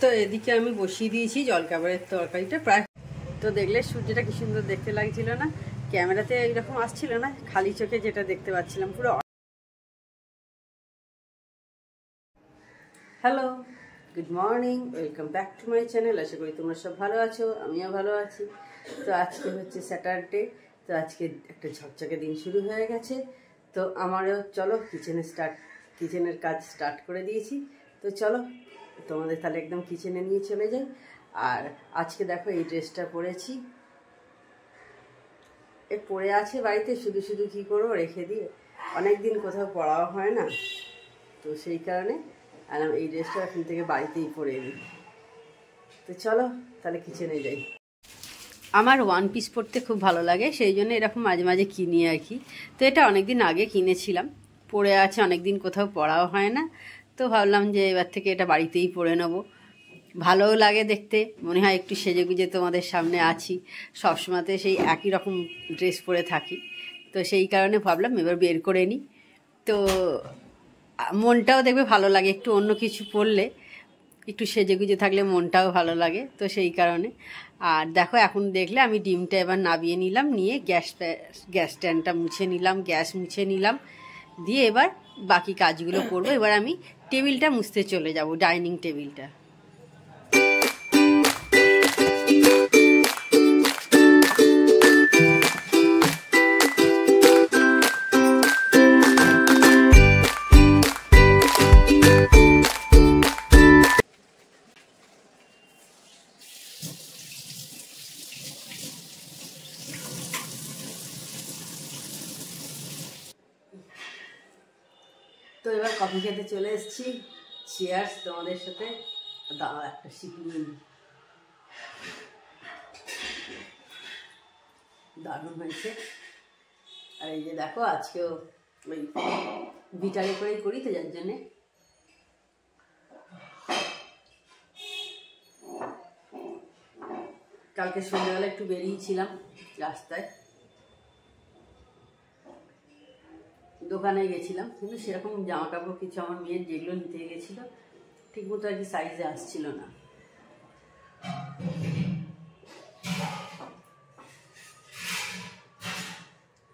তো এদিকে আমি বসিয়ে দিয়েছি জলখাবারের তরকারিটা প্রায়। তো দেখলে সূর্যটা কি সুন্দর দেখতে লাগছিল না? ক্যামেরাতে এইরকম আসছিল না, খালি চোখে যেটা দেখতে পাচ্ছিলাম পুরো। Hello, good morning, welcome back to my channel. আশা করি তোমরা সব ভালো আছো, আমিও ভালো আছি। তো আজকে হচ্ছে স্যাটারডে। তো আজকে একটা ঝকঝকে দিন শুরু হয়ে গেছে। তো আমারও চলো কিচেনের কাজ স্টার্ট করে দিয়েছি। তো চলো তোমাদের তাহলে একদম কিচেনে নিয়ে চলে যাই। আর আজকে দেখো এই ড্রেসটা পরেছি, পরে আছে বাড়িতে, শুধু শুধু কী করবো রেখে দিয়ে, অনেক দিন কোথাও পরাও হয় না। তো সেই কারণে এই ড্রেসটা এখন থেকে বাড়িতেই পরে নিই। তো চলো তাহলে কিচেনে যাই। আমার ওয়ান পিস পরতে খুব ভালো লাগে, সেই জন্য এরকম মাঝে মাঝে কিনি আর কি। তো এটা অনেক দিন আগে কিনেছিলাম, পরে আছে, অনেক দিন কোথাও পরাও হয় না। তো ভাবলাম যে এবার থেকে এটা বাড়িতেই পরে নেবো। ভালোও লাগে দেখতে, মনে হয় একটু সেজেগুজে তোমাদের সামনে আছি। সবসময়তে সেই একই রকম ড্রেস পরে থাকি, তো সেই কারণে ভাবলাম এবার বের করে নিই। তো মনটাও দেখবে ভালো লাগে, একটু অন্য কিছু পরলে, একটু সেজেগুজে থাকলে মনটাও ভালো লাগে। তো সেই কারণে। আর দেখো এখন দেখলে আমি ডিমটা এবার নাবিয়ে নিলাম, নিয়ে গ্যাস স্ট্যান্ডটা মুছে নিলাম, গ্যাস মুছে নিলাম, দিয়ে এবার বাকি কাজগুলো করবো। এবার আমি টেবিলটা মুছতে চলে যাব, ডাইনিং টেবিলটা। তো এবার কফি খেতে চলে এসেছি। চিয়ার্স তোমাদের সাথে। দাঁড়াও একটা শিখি নিই। দারুণ হয়েছে। আর এই যে দেখো আজকেও ওই বিটারে করেই করি, তো যার জন্যে কালকে সন্ধ্যাবেলা একটু বেরিয়েছিলাম রাস্তায়, দোকানে গেছিলাম, কিন্তু সেরকম জামা কাপড় কিছু আমার মেয়ের যেগুলো নিতে গেছিলো ঠিক মতো আর কি সাইজে আসছিল না।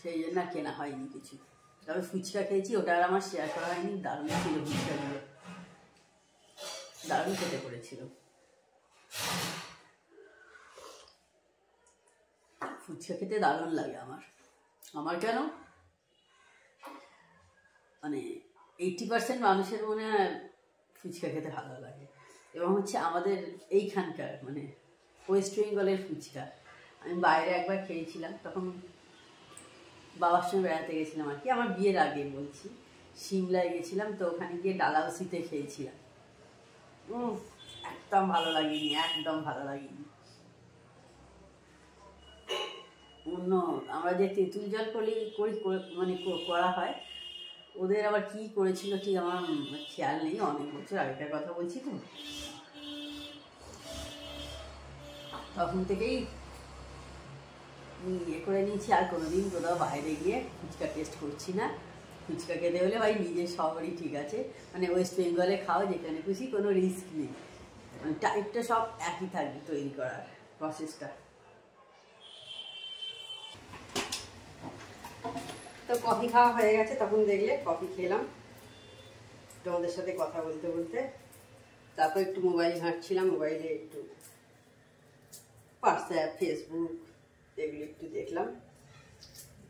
সেই জন্য আর কেনা হয়নি কিছু। তবে ফুচকা খেয়েছি, ওটা আর আমার শেয়ার করা হয়নি। দারুণ ছিল ফুচকাগুলো, দারুণ খেতে পড়েছিল। ফুচকা খেতে দারুণ লাগে আমার কেন মানে 80% মানুষের মনে হয় ফুচকা খেতে ভালো লাগে। এবং হচ্ছে আমাদের এইখানকার মানে ওয়েস্ট বেঙ্গলের ফুচকা। আমি বাইরে একবার খেয়েছিলাম, তখন বাবার সঙ্গে বেড়াতে গেছিলাম আর কি, আমার বিয়ের আগে বলছি। সিমলায় গেছিলাম, তো ওখানে গিয়ে ডালাউসিতে খেয়েছিলাম। একদম ভালো লাগেনি, একদম ভালো লাগেনি। অন্য আমরা যে তেঁতুল জল করি মানে করা হয়, ওদের আবার কি করেছিল ঠিক আমার খেয়াল নেই, অনেক বছর আগেকার কথা বলছি। তো তখন থেকেই ইয়ে করে নিয়েছি, আর কোনোদিন কোথাও বাইরে গিয়ে ফুচকা টেস্ট করছি না। ফুচকা খেতে হলে ভাই নিজের শহরই ঠিক আছে, মানে ওয়েস্ট বেঙ্গলে খাও, যেখানে খুশি, কোনো রিস্ক নেই, মানে টাইপটা সব একই থাকবে তৈরি করার প্রসেসটা। তো কফি খাওয়া হয়ে গেছে, তখন দেখলে কফি খেলাম তোমাদের সাথে কথা বলতে বলতে। তারপর একটু মোবাইল ঘাঁটছিলাম, মোবাইলে একটু হোয়াটসঅ্যাপ, ফেসবুক এগুলো একটু দেখলাম,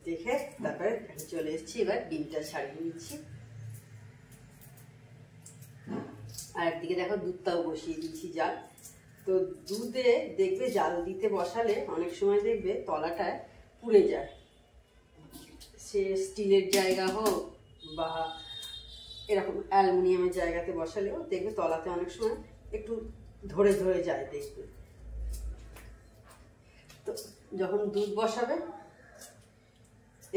দেখে তারপরে চলে এসেছি। এবার ডিমটা ছাড়িয়ে নিচ্ছি। আর একদিকে দেখো দুধটাও বসিয়ে দিয়েছি জাল। তো দুধে দেখবে জাল দিতে বসালে অনেক সময় দেখবে তলাটায় পুড়ে যায়, সে স্টিলের জায়গা হোক বা এরকম অ্যালুমিনিয়ামের জায়গাতে বসালেও দেখবে তলাতে অনেক সময় একটু ধরে ধরে যায় দেখবে। তো যখন দুধ বসাবে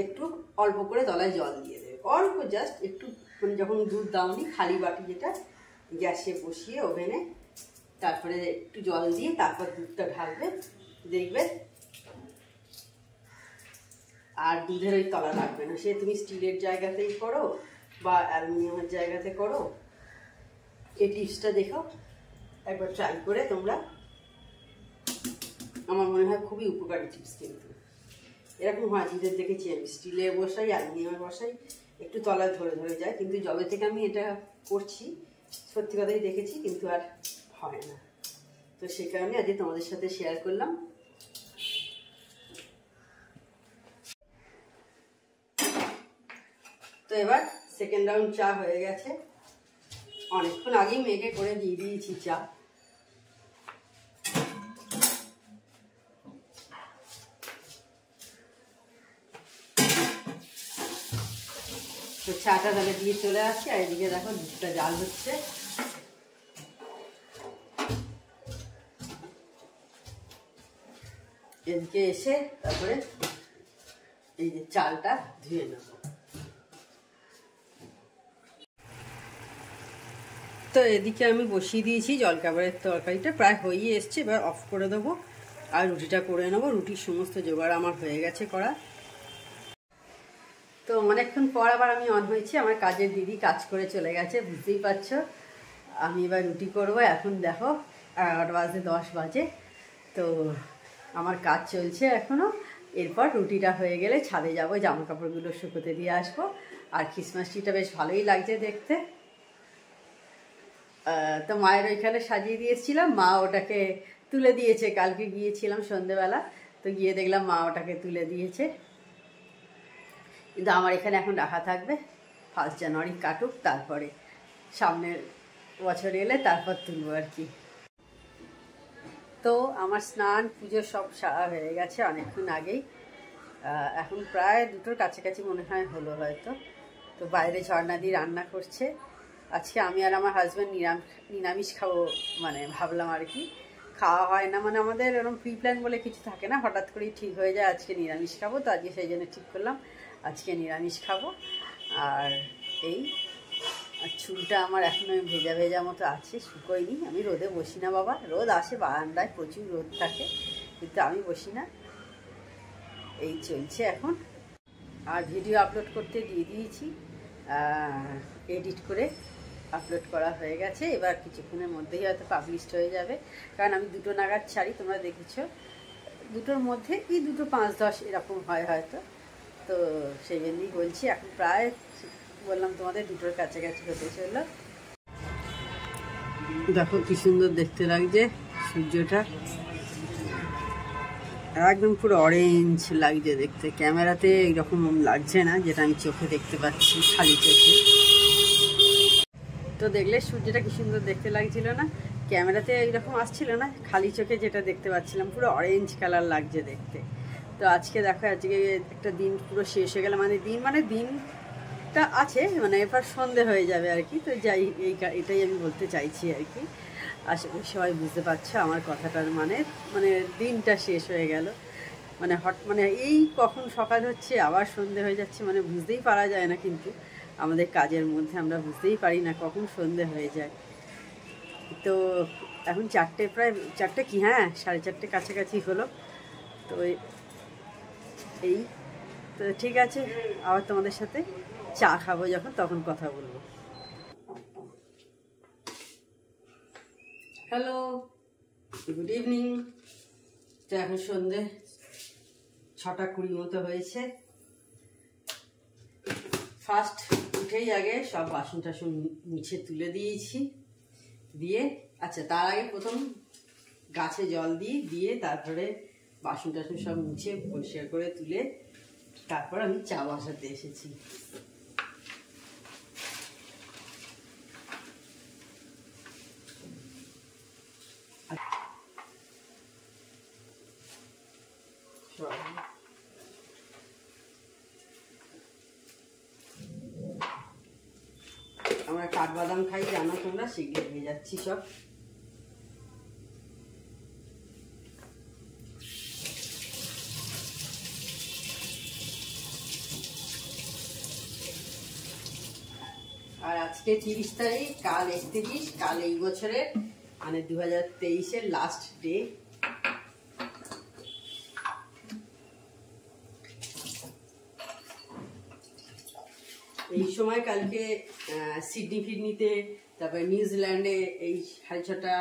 একটু অল্প করে তলায় জল দিয়ে দেবে, অল্প জাস্ট একটু, মানে যখন দুধ দাওনি খালি বাটি যেটা গ্যাসে বসিয়ে ওভেনে, তারপরে একটু জল দিয়ে তারপর দুধটা ঢালবে, দেখবে আর দুধের ওই তলা লাগবে না। সে তুমি স্টিলের জায়গাতেই করো বা অ্যালুমিনিয়ামের জায়গাতে করো, এই টিপসটা দেখো একবার ট্রাই করে তোমরা, আমার মনে হয় খুবই উপকারী চিপস। কিন্তু এরকম হয় যেটা দেখেছি আমি, স্টিলে বসাই অ্যালুমিনিয়ামে বসাই একটু তলায় ধরে ধরে যায়, কিন্তু যবে থেকে আমি এটা করছি সত্যি কথাই দেখেছি কিন্তু আর হয় না। তো সেই কারণে আজকে তোমাদের সাথে শেয়ার করলাম। তো এবার সেকেন্ড রাউন্ড চা হয়ে গেছে, অনেকক্ষণ আগেই মেয়েকে করে দিয়ে দিয়েছি চা। তো চাটা তাহলে দিয়ে চলে আসছি, আর এদিকে দেখো দুধটা জাল হচ্ছে। এদিকে এসে তারপরে এই যে চালটা ধুয়ে নেব। তো এদিকে আমি বসিয়ে দিয়েছি জলখাবারের তরকারিটা, প্রায় হয়ে এসছে, এবার অফ করে দেবো আর রুটিটা করে নেবো। রুটির সমস্ত জোগাড় আমার হয়ে গেছে করা। তো অনেকক্ষণ পর আবার আমি অন হয়েছি, আমার কাজের দিদি কাজ করে চলে গেছে, বুঝতেই পারছো। আমি এবার রুটি করবো। এখন দেখো 11:10 বাজে। তো আমার কাজ চলছে এখনও। এরপর রুটিটা হয়ে গেলে ছাদে যাবো, জামা কাপড়গুলো শুকোতে দিয়ে আসবো। আর ক্রিসমাস ট্রিটা বেশ ভালোই লাগছে দেখতে। তো মায়ের ওইখানে সাজিয়ে দিয়েছিলাম, মা ওটাকে তুলে দিয়েছে। কালকে গিয়েছিলাম সন্ধেবেলা, তো গিয়ে দেখলাম মা ওটাকে তুলে দিয়েছে। কিন্তু আমার এখানে এখন রাখা থাকবে, 1 জানুয়ারি কাটুক, তারপরে সামনের বছর এলে তারপর তুলবো আর কি। তো আমার স্নান পুজো সব সারা হয়ে গেছে অনেকক্ষণ আগেই। এখন প্রায় 2টোর কাছাকাছি মনে হয় হলো হয়তো। তো বাইরে ঝর্ণাদি রান্না করছে। আজকে আমি আর আমার হাজব্যান্ড নিরামিষ খাবো, মানে ভাবলাম আর কি। খাওয়া হয় না, মানে আমাদের এরকম প্রি প্ল্যান বলে কিছু থাকে না, হঠাৎ করেই ঠিক হয়ে যায় আজকে নিরামিষ খাবো। তো আজকে সেই জন্য ঠিক করলাম আজকে নিরামিষ খাবো। আর এই চুলটা আমার এখনো ভেজা ভেজা মতো আছে, শুকোয়নি। আমি রোদে বসি না বাবা, রোদ আসে বারান্দায়, প্রচুর রোদ থাকে, কিন্তু আমি বসি না। এই চলছে এখন। আর ভিডিও আপলোড করতে দিয়ে দিয়েছি, এডিট করে আপলোড করা হয়ে গেছে। এবার কিছুক্ষণের মধ্যেই হয়তো পাবলিশড হয়ে যাবে, কারণ আমি 2টো নাগাদ ছাড়ি, তোমরা দেখেছো। 2টোর মধ্যে কি 2টো 5-10 এরকম হয় হয়তো। তো সেই জন্যই বলছি, এখন প্রায় বললাম তোমাদের 2টোর কাছাকাছি হতে চললো। দেখো কি সুন্দর দেখতে লাগছে সূর্যটা, একদম পুরো অরেঞ্জ লাগছে দেখতে। ক্যামেরাতে এইরকম লাগছে না, যেটা আমি চোখে দেখতে পাচ্ছি খালি চোখে। তো দেখলে সূর্যটা কি সুন্দর দেখতে লাগছিল না? ক্যামেরাতে এইরকম আসছিল না, খালি চোখে যেটা দেখতে পাচ্ছিলাম পুরো অরেঞ্জ কালার লাগছে দেখতে। তো আজকে দেখো, আজকে একটা দিন পুরো শেষ হয়ে গেল, মানে দিনটা আছে, মানে এবার সন্ধে হয়ে যাবে আর কি। তো যাই, এটাই আমি বলতে চাইছি আর কি। আশা করি সবাই বুঝতে পারছো আমার কথাটার মানে দিনটা শেষ হয়ে গেল, মানে এই কখন সকাল হচ্ছে আবার সন্ধে হয়ে যাচ্ছে, মানে বুঝতেই পারা যায় না। কিন্তু আমাদের কাজের মধ্যে আমরা বুঝতেই পারি না কখন সন্ধে হয়ে যায়। তো এখন 4টে, প্রায় 4টে কি, হ্যাঁ 4:30 কাছাকাছি হলো। তো এই তো ঠিক আছে, আবার তোমাদের সাথে চা খাবো যখন, তখন কথা বলবো। Hello, good evening. তো এখন সন্ধে 6:20 মতো হয়েছে। ফার্স্ট উঠেই আগে সব বাসন টাসন মুছে তুলে দিয়েছি, দিয়ে আচ্ছা তার আগে প্রথম গাছে জল দিয়ে তারপরে বাসন টাসন সব মুছে পরিষ্কার করে তুলে তারপর আমি চা বসাতে এসেছি। আমরা কাঠবাদাম খাই জানো তোমরা, সেগুলো হয়ে যাচ্ছি সব। আর আজকে 30 তারিখ, কাল 31, কাল এই বছরের মানে 2023-এর লাস্ট ডে। এই সময় কালকে সিডনি ফিডনিতে, তারপরে নিউজিল্যান্ডে এই 6:30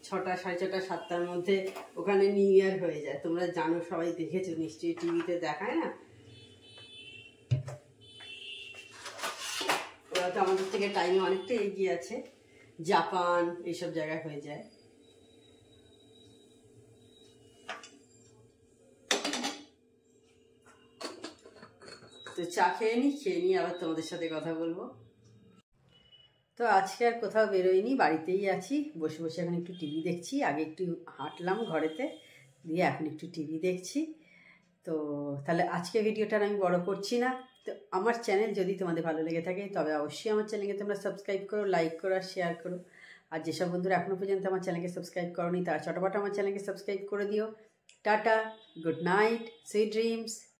6টা, 6:30, 7টার মধ্যে ওখানে নিউ ইয়ার হয়ে যায়। তোমরা জানো, সবাই দেখেছো নিশ্চয়ই, টিভিতে দেখায় না? ওরা তো আমাদের থেকে টাইমে অনেকটা এগিয়ে আছে। জাপান এইসব জায়গায় হয়ে যায়। তো চা খেয়ে নিই আবার তোমাদের সাথে কথা বলবো। তো আজকে আর কোথাও বেরোইনি, বাড়িতেই আছি। বসে বসে এখন একটু টিভি দেখছি। আগে একটু হাঁটলাম ঘরেতে, দিয়ে এখন একটু টিভি দেখছি। তো তাহলে আজকে ভিডিওটা আমি বড় করছি না। তো আমার চ্যানেল যদি তোমাদের ভালো লেগে থাকে তবে অবশ্যই আমার চ্যানেলকে তোমরা সাবস্ক্রাইব করো, লাইক করো আর শেয়ার করো। আর যেসব বন্ধুরা এখনও পর্যন্ত আমার চ্যানেলকে সাবস্ক্রাইব করোনি তারা চটপট আমার চ্যানেলকে সাবস্ক্রাইব করে দিও। Tata, good night, sweet dreams.